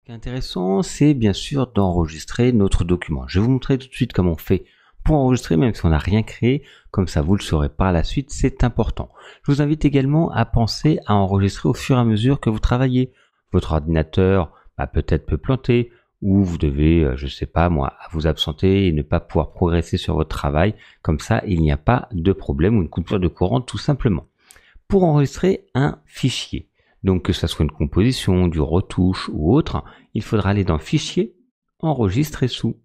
Ce qui est intéressant, c'est bien sûr d'enregistrer notre document. Je vais vous montrer tout de suite comment on fait pour enregistrer, même si on n'a rien créé, comme ça vous le saurez par la suite, c'est important. Je vous invite également à penser à enregistrer au fur et à mesure que vous travaillez. Votre ordinateur peut-être peut planter, ou vous devez, je sais pas moi, vous absenter et ne pas pouvoir progresser sur votre travail. Comme ça, il n'y a pas de problème ou une coupure de courant tout simplement. Pour enregistrer un fichier, donc que ce soit une composition, du retouche ou autre, il faudra aller dans Fichier, Enregistrer sous.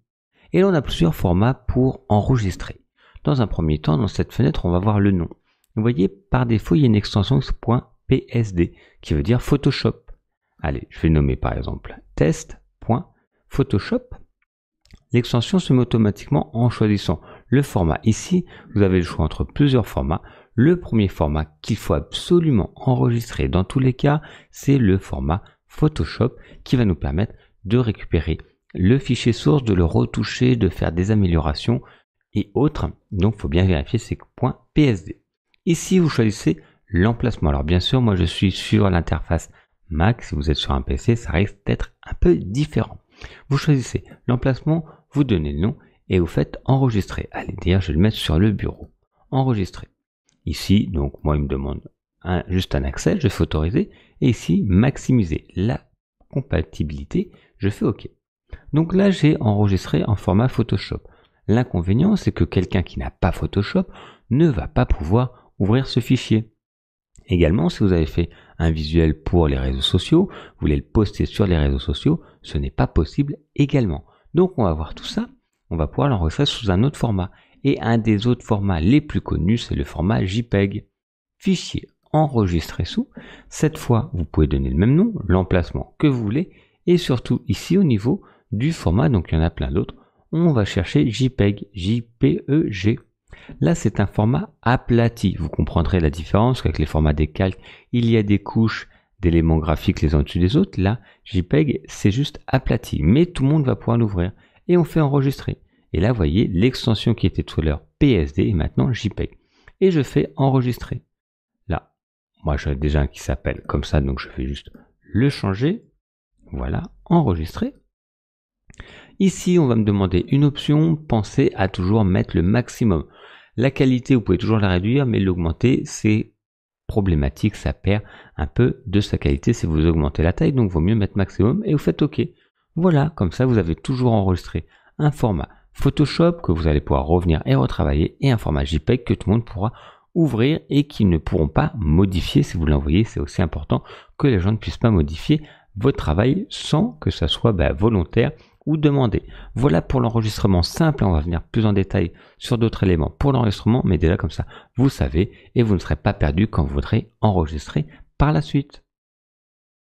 Et là, on a plusieurs formats pour enregistrer. Dans un premier temps, dans cette fenêtre, on va voir le nom. Vous voyez, par défaut, il y a une extension .psd qui veut dire Photoshop. Allez, je vais nommer par exemple test.photoshop. L'extension se met automatiquement en choisissant le format. Ici, vous avez le choix entre plusieurs formats. Le premier format qu'il faut absolument enregistrer dans tous les cas, c'est le format Photoshop qui va nous permettre de récupérer le fichier source, de le retoucher, de faire des améliorations et autres. Donc, il faut bien vérifier ces .psd. Ici, vous choisissez l'emplacement. Alors, bien sûr, moi, je suis sur l'interface Mac. Si vous êtes sur un PC, ça risque d'être un peu différent. Vous choisissez l'emplacement, vous donnez le nom et vous faites enregistrer. Allez, d'ailleurs, je vais le mettre sur le bureau. Enregistrer. Ici, donc, moi, il me demande juste un accès, je fais autoriser. Et ici, maximiser la compatibilité, je fais OK. Donc là, j'ai enregistré en format Photoshop. L'inconvénient, c'est que quelqu'un qui n'a pas Photoshop ne va pas pouvoir ouvrir ce fichier. Également, si vous avez fait un visuel pour les réseaux sociaux, vous voulez le poster sur les réseaux sociaux, ce n'est pas possible également. Donc on va voir tout ça, on va pouvoir l'enregistrer sous un autre format. Et un des autres formats les plus connus, c'est le format JPEG. Fichier enregistré sous. Cette fois, vous pouvez donner le même nom, l'emplacement que vous voulez, et surtout ici au niveau du format, donc il y en a plein d'autres, on va chercher JPEG, JPEG. Là, c'est un format aplati. Vous comprendrez la différence qu'avec les formats des calques, il y a des couches d'éléments graphiques les uns au-dessus des autres. Là, JPEG, c'est juste aplati. Mais tout le monde va pouvoir l'ouvrir. Et on fait enregistrer. Et là, vous voyez, l'extension qui était tout à l'heure PSD est maintenant JPEG. Et je fais enregistrer. Là, moi, j'en ai déjà un qui s'appelle comme ça, donc je fais juste le changer. Voilà, enregistrer. Ici, on va me demander une option. Pensez à toujours mettre le maximum. La qualité, vous pouvez toujours la réduire, mais l'augmenter, c'est problématique. Ça perd un peu de sa qualité si vous augmentez la taille. Donc, il vaut mieux mettre maximum et vous faites OK. Voilà, comme ça, vous avez toujours enregistré un format Photoshop que vous allez pouvoir revenir et retravailler et un format JPEG que tout le monde pourra ouvrir et qui ne pourront pas modifier si vous l'envoyez. C'est aussi important que les gens ne puissent pas modifier votre travail sans que ça soit volontaire ou demandé. Voilà pour l'enregistrement simple. On va venir plus en détail sur d'autres éléments pour l'enregistrement, mais déjà comme ça, vous savez et vous ne serez pas perdu quand vous voudrez enregistrer par la suite.